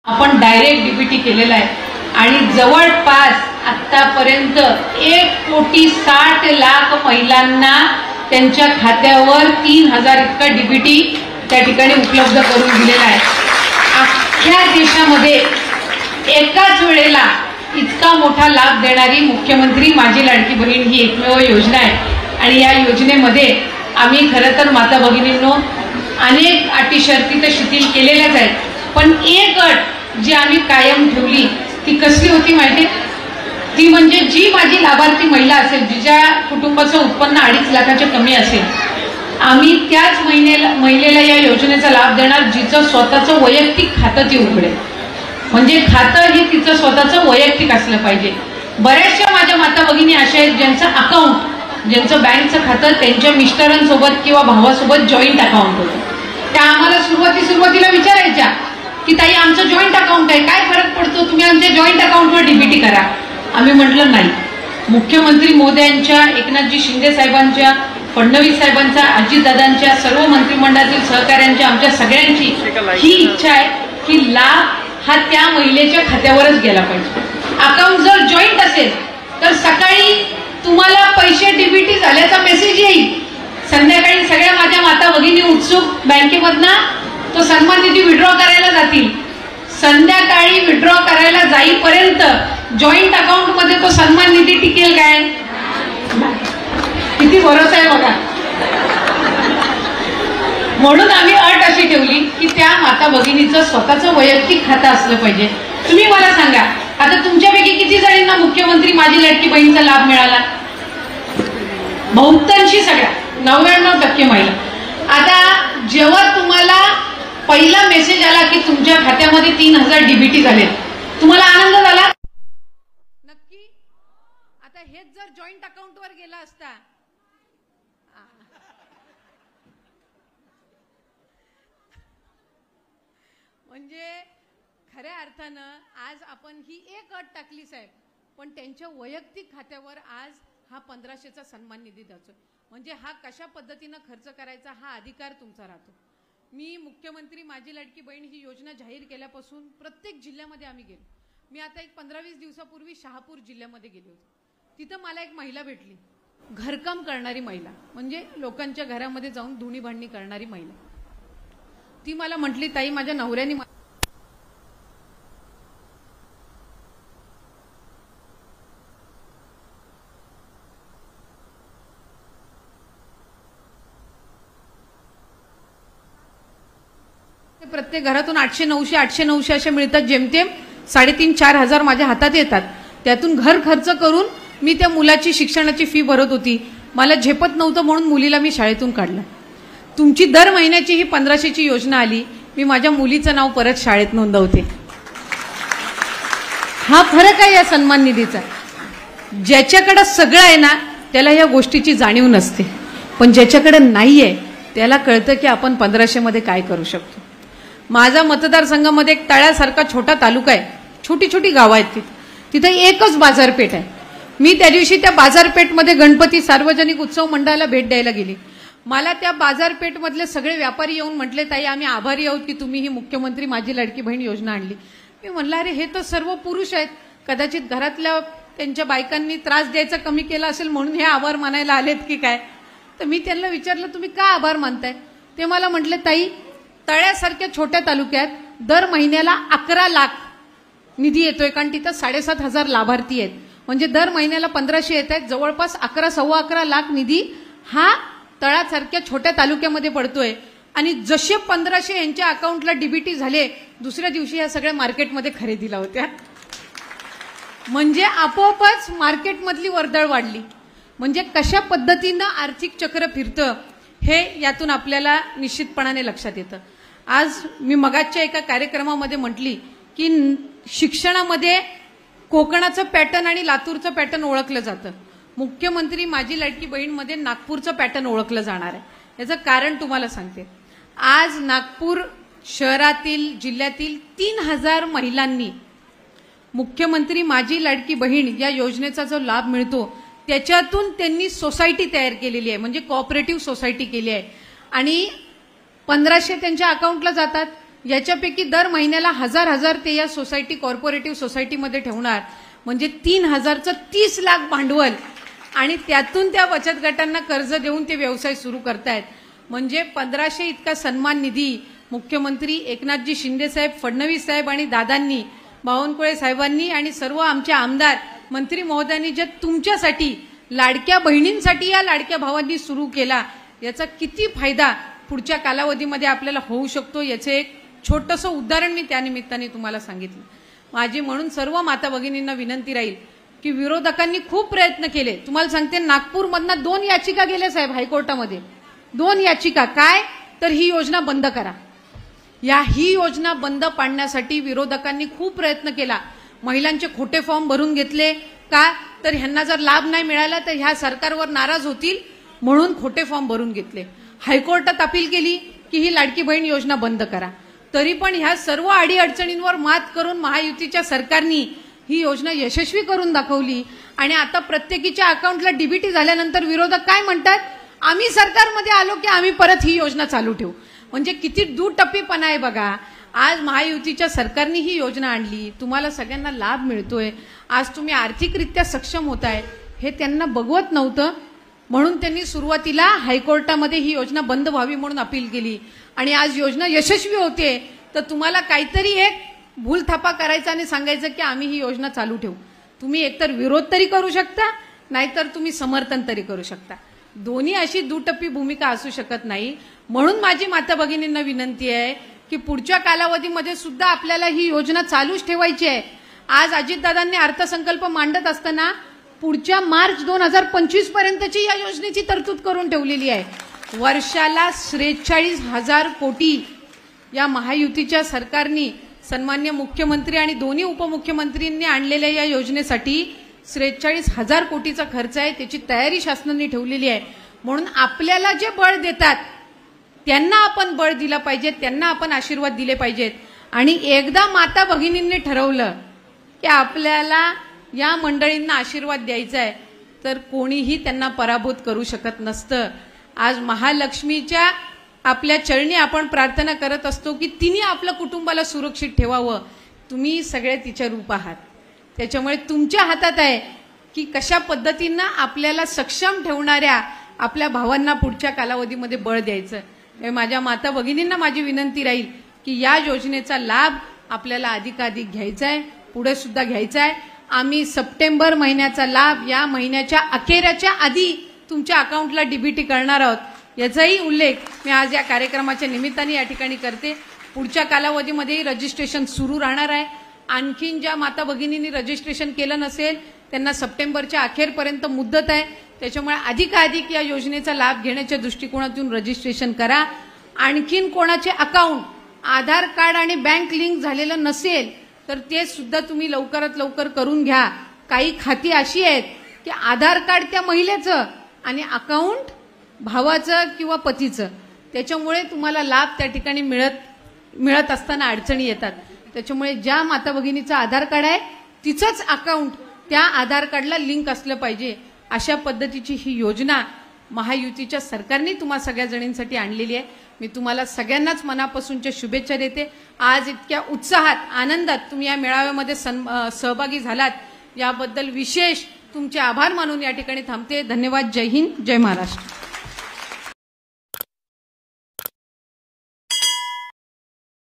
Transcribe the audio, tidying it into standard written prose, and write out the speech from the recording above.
आपण direct DBT केलेला आहे आणि जवळपास आतापर्यंत 1,60,00,000 महिलांना त्यांच्या खात्यावर 3,000 इतका डीबीटी त्या ठिकाणी उपलब्ध करून दिलेला आहे। अख्ख्या देशामध्ये एकाच वेळेला इतका मोठा लाभ देणारी मुख्यमंत्री माझी लाडकी बहीण ही एकमेव योजना आहे आणि या योजनेमध्ये आम्ही खरं तर माता भगिनींनो अनेक अटी शर्ती तर शिथिल केलेल्याच आहेत, पण एक अट जी आम्ही कायम ठेवली ती कसली होती माहिती आहे? ती म्हणजे जी माझी लाभार्थी महिला असेल, जिच्या कुटुंबाचं उत्पन्न 2.5 लाखाच्या कमी असेल, आम्ही त्याच महिलेला या योजनेचा लाभ देणार जिचं स्वतःचं वैयक्तिक खातं ती उघडेल। म्हणजे खातं हे तिचं स्वतःचं वैयक्तिक असलं पाहिजे। बऱ्याचशा माझ्या माता भगिनी अशा आहेत ज्यांचं अकाउंट, ज्यांचं बँकचं खातं त्यांच्या मिस्टरांसोबत किंवा भावासोबत जॉईंट अकाउंट होतं। त्या आम्हाला सुरुवातीला विचारायच्या की ताई आमचं जॉईंट अकाउंट आहे, काय फरक पडतो, तुम्ही आमच्या जॉईंट अकाउंटवर डीबीटी करा। आम्ही म्हटलं नाही, मुख्यमंत्री मोदयांच्या, एकनाथजी शिंदे साहेबांच्या, फडणवीस साहेबांच्या, अजितदादांच्या, सर्व मंत्रिमंडळातील सहकाऱ्यांच्या, आमच्या सगळ्यांची ही इच्छा आहे की लाभ हा त्या महिलेच्या खात्यावरच गेला पाहिजे। अकाउंट जर जॉईंट असेल तर सकाळी तुम्हाला पैसे डीबीटी झाल्याचा मेसेज येईल, संध्याकाळी सगळ्या माझ्या माता भगिनी उत्सुक बँकेमधनं तो सन्मान निधी विड्रॉ करायला जातील। संध्याकाळी विड्रॉ करायला जाईपर्यंत जॉईंट अकाउंट मध्ये तो सन्मान निधी टिकेल काय? किती भरोसा आहे बघा। म्हणून आम्ही अट अशी ठेवली की त्या माता भगिनीचं स्वतःचं वैयक्तिक खातं असलं पाहिजे। तुम्ही मला सांगा, आता तुमच्यापैकी किती जणांना मुख्यमंत्री माझी लाडकी बहीणचा लाभ मिळाला? बहुतांशी सगळ्या 99% महिला। आता जेव्हा तुम्हाला पहिला मेसेज आला की तुमच्या खात्यामध्ये 3,000 डीबीटी झाले, तुम्हाला आनंद झाला नक्की? आता हेच जर जॉईंट अकाउंटवर गेला असता, म्हणजे खऱ्या अर्थानं आज आपण ही एक अट टाकली साहेब, पण त्यांच्या वैयक्तिक खात्यावर आज हा 1500चा सन्मान निधी द्यायचो। म्हणजे हा कशा पद्धतीनं खर्च करायचा हा अधिकार तुमचा राहतो। मी मुख्यमंत्री माझी लाडकी बहीण ही योजना जाहीर केल्यापासून प्रत्येक जिल्ह्यामध्ये आम्ही गेलो। मी आता एक 15-20 दिवसापूर्वी शहापूर जिल्ह्यामध्ये गेले होते। तिथं मला एक महिला भेटली, घरकाम करणारी महिला, म्हणजे लोकांच्या घरामध्ये जाऊन धुणी भांडणी करणारी महिला। ती मला म्हटली, ताई माझ्या नवऱ्याने प्रत्येक घरातून 800-900 असे मिळतात, जेमतेम 3,500-4,000 हजार माझ्या हातात येतात। त्यातून घर खर्च करून मी त्या मुलाची शिक्षणाची फी भरत होती। मला झेपत नव्हतं म्हणून मुलीला मी शाळेतून काढलं। तुमची दर महिन्याची ही 1500ची योजना आली, मी माझ्या मुलीचं नाव परत शाळेत नोंदवते। हा फरक आहे या सन्मान निधीचा। ज्याच्याकडे सगळं आहे ना त्याला या गोष्टीची जाणीव नसते, पण ज्याच्याकडे नाहीये त्याला कळतं की आपण 1500 मध्ये काय करू शकतो। माझा मतदारसंघामध्ये एक तळ्यासारखा छोटा तालुका आहे, छोटी छोटी गावं आहेत, तिथे एकच बाजारपेठ आहे। मी त्या दिवशी त्या बाजारपेठमध्ये गणपती सार्वजनिक उत्सव मंडळाला भेट द्यायला गेली। मला त्या बाजारपेठमधले सगळे व्यापारी येऊन म्हटले, ताई आम्ही आभारी आहोत की तुम्ही ही मुख्यमंत्री माझी लाडकी बहीण योजना आणली। मी म्हणलं, अरे हे तर सर्व पुरुष आहेत, कदाचित घरातल्या त्यांच्या बायकांनी त्रास द्यायचा कमी केला असेल म्हणून हे आभार मानायला आलेत की काय? तर मी त्यांना विचारलं, तुम्ही का आभार मानताय? ते मला म्हटले, ताई तळ्यासारख्या छोट्या तालुक्यात दर महिन्याला 11 लाख निधी येतोय, कारण तिथं 7,500 लाभार्थी आहेत, म्हणजे दर महिन्याला 1500 येत आहेत, जवळपास 11-11.25 लाख निधी हा तळ्यासारख्या छोट्या तालुक्यामध्ये पडतोय। आणि जसे 1500 यांच्या अकाउंटला डीबीटी झाले, दुसऱ्या दिवशी या सगळ्या मार्केटमध्ये खरेदीला होत्या। म्हणजे आपोआपच मार्केटमधली वर्दळ वाढली। म्हणजे कशा पद्धतीनं आर्थिक चक्र फिरतं हे यातून आपल्याला निश्चितपणाने लक्षात येतं। आज मी मगाच्या एका कार्यक्रमामध्ये म्हटली की शिक्षणामध्ये कोकणाचं पॅटर्न आणि लातूरचं पॅटर्न ओळखलं जातं, मुख्यमंत्री माझी लाडकी बहीणमध्ये नागपूरचं पॅटर्न ओळखलं जाणार आहे। याचं कारण तुम्हाला सांगते, आज नागपूर शहरातील जिल्ह्यातील 3,000 महिलांनी मुख्यमंत्री माझी लाडकी बहीण या योजनेचा जो लाभ मिळतो त्याच्यातून त्यांनी सोसायटी तयार केलेली आहे, म्हणजे कोऑपरेटिव्ह सोसायटी केली आहे आणि 1500 त्यांच्या अकाउंटला जातात। याच्यापैकी दर महिन्याला 1000 ते या सोसायटी कॉर्पोरेटिव्ह सोसायटीमध्ये ठेवणार, म्हणजे 3000चं 30 लाख भांडवल, आणि त्यातून त्या बचत गटांना कर्ज देऊन ते व्यवसाय सुरू करतायत. म्हणजे 1500 इतका सन्मान निधी मुख्यमंत्री एकनाथजी शिंदे साहेब, फडणवीस साहेब आणि दादांनी, बावनकुळे साहेबांनी आणि सर्व आमच्या आमदार मंत्री महोदयांनी जे तुमच्यासाठी, लाडक्या बहिणींसाठी, या लाडक्या भावांनी सुरू केला, याचा किती फायदा पुढच्या कालावधीमध्ये आपल्याला होऊ शकतो याचे एक छोटंसं उदाहरण मी त्यानिमित्ताने तुम्हाला सांगितलं. माझी म्हणून सर्व माता भगिनींना विनंती राहील की विरोधकांनी खूप प्रयत्न केले. तुम्हाला सांगते, नागपूरमधनं 2 याचिका गेल्या साहेब हायकोर्टामध्ये, 2 याचिका. काय तर ही योजना बंद करा. ही योजना बंद पाडण्यासाठी विरोधकांनी खूप प्रयत्न केला. महिलांचे खोटे फॉर्म भरून घेतले. का तर ह्यांना जर लाभ नाही मिळाला तर ह्या सरकारवर नाराज होतील म्हणून खोटे फॉर्म भरून घेतले. हायकोर्टात अपील केली की ही लाडकी बहीण योजना बंद करा. तरी पण ह्या सर्व अडीअडचणींवर मात करून महायुतीच्या सरकारनी ही योजना यशस्वी करून दाखवली. आणि आता प्रत्येकीच्या अकाउंटला डीबीटी झाल्यानंतर विरोधक काय म्हणतात, आम्ही सरकारमध्ये आलो की आम्ही परत ही योजना चालू ठेवू. म्हणजे किती दुटप्पीपणा आहे बघा. आज महायुतीच्या सरकारने ही योजना आणली, तुम्हाला सगळ्यांना लाभ मिळतोय, आज तुम्ही आर्थिकरित्या सक्षम होताय, हे त्यांना बघवत नव्हतं. म्हणून त्यांनी सुरुवातीला हायकोर्टामध्ये ही योजना बंद व्हावी म्हणून अपील केली. आणि आज योजना यशस्वी होते तर तुम्हाला काहीतरी एक भूलथापा करायचा आणि सांगायचं की आम्ही ही योजना चालू ठेवू. तुम्ही एकतर विरोध तरी करू शकता, नाहीतर तुम्ही समर्थन तरी करू शकता. दोन्ही अशी दुटप्पी भूमिका असू शकत नाही. म्हणून माझी माता भगिनींना विनंती आहे की पुढच्या कालावधीमध्ये सुद्धा आपल्याला ही योजना चालूच ठेवायची आहे. आज अजितदादांनी अर्थसंकल्प मांडत असताना पुढच्या मार्च 2025 पर्यंतची या योजनेची तरतूद करून ठेवलेली आहे. वर्षाला 43,000 कोटी या महायुतीच्या सरकारनी, सन्मान्य मुख्यमंत्री आणि दोन्ही उपमुख्यमंत्र्यांनी आणलेल्या या योजनेसाठी 43,000 कोटीचा खर्च आहे. त्याची तयारी शासनाने ठेवलेली आहे. म्हणून आपल्याला जे बळ देतात त्यांना आपण बळ दिलं पाहिजे, त्यांना आपण आशीर्वाद दिले पाहिजेत. आणि एकदा माता भगिनींनी ठरवलं की आपल्याला या मंडळींना आशीर्वाद द्यायचा आहे तर कोणीही त्यांना पराभूत करू शकत नसतं. आज महालक्ष्मीच्या आपल्या चरणी आपण प्रार्थना करत असतो की तिने आपल्या कुटुंबाला सुरक्षित ठेवावं. तुम्ही सगळे तिच्या रूप आहात. त्याच्यामुळे तुमच्या हातात आहे की कशा पद्धतीनं आपल्याला सक्षम ठेवणाऱ्या आपल्या भावांना पुढच्या कालावधीमध्ये बळ द्यायचं. माझ्या माता भगिनींना माझी विनंती राहील की या योजनेचा लाभ आपल्याला अधिकाधिक घ्यायचा आहे, पुढे सुद्धा घ्यायचा आहे. आम्ही सप्टेंबर महिन्याचा लाभ या महिन्याच्या अखेरच्या आधी तुमच्या अकाउंटला डीबीटी करणार आहोत. याचाही उल्लेख मी आज या कार्यक्रमाच्या निमित्ताने या ठिकाणी करते. पुढच्या कालावधीमध्येही रजिस्ट्रेशन सुरू राहणार आहे. आणखीन ज्या माता भगिनींनी रजिस्ट्रेशन केलं नसेल त्यांना सप्टेंबरच्या अखेरपर्यंत मुदत आहे. त्याच्यामुळे अधिकाधिक या योजनेचा लाभ घेण्याच्या दृष्टिकोनातून रजिस्ट्रेशन करा. आणखीन कोणाचे अकाउंट आधार कार्ड आणि बँक लिंक झालेलं नसेल तर ते सुद्धा तुम्ही लवकरात लवकर करून घ्या. काही खाती अशी आहेत की आधार कार्ड त्या महिलेचं आणि अकाउंट भावाचं किंवा पतीचं, त्याच्यामुळे तुम्हाला लाभ त्या ठिकाणी मिळत असताना अडचणी येतात. त्याच्यामुळे ज्या माता भगिनीचं आधार कार्ड आहे तिचंच अकाउंट त्या आधार कार्डला लिंक असलं पाहिजे. अशा पद्धतीची ही योजना महायुतीच्या सरकारने तुम्हा सगळ्या जणींसाठी आणलेली आहे. मी तुम्हाला सगळ्यांनाच मनापासूनच्या शुभेच्छा देते. आज इतक्या उत्साहात आनंदात तुम्ही या मेळाव्यामध्ये सहभागी झालात याबद्दल विशेष तुमचे आभार मानून या ठिकाणी थांबते. धन्यवाद. जय हिंद, जय महाराष्ट्र.